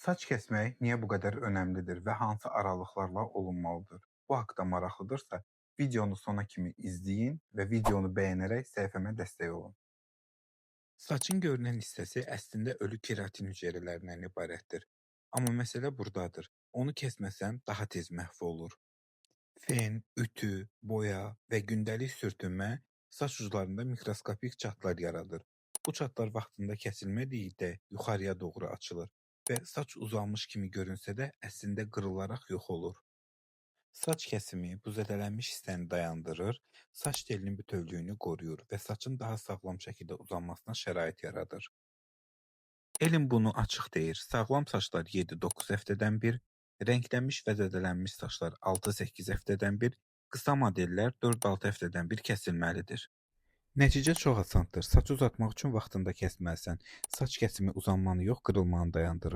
Saç kesmək niyə bu qədər önəmlidir və hansı aralıqlarla olunmalıdır? Bu haqqda maraqlıdırsa, videonu sona kimi izləyin və videonu bəyənərək səhifəmə dəstək olun. Saçın görünən hissəsi əslində ölü keratin hüceyrələrindən ibarətdir. Amma məsələ burdadır. Onu kəsməsən daha tez məhv olur. Fen, ütü, boya və gündəlik sürtünmə saç uclarında mikroskopik çatlar yaradır. Bu çatlar vaxtında kəsilmədikdə yuxarıya doğru açılır və saç uzanmış kimi görünsə də əslində qırılaraq yox olur. Saç kəsimi bu zədələnmiş hissəni dayandırır, saç telinin bütövlüyünü qoruyur və saçın daha sağlam şəkildə uzanmasına şərait yaradır. Elm bunu açıq deyir. Sağlam saçlar 7-9 həftədən bir, rənglənmiş və zədələnmiş saçlar 6-8 həftədən bir, qısa modellər 4-6 həftədən bir kəsilməlidir. Nəticə çox asandır. Saç uzatmaq üçün vaxtında kəsməlisən. Saç kəsimi uzanmanı yox, qırılmanı dayandırır.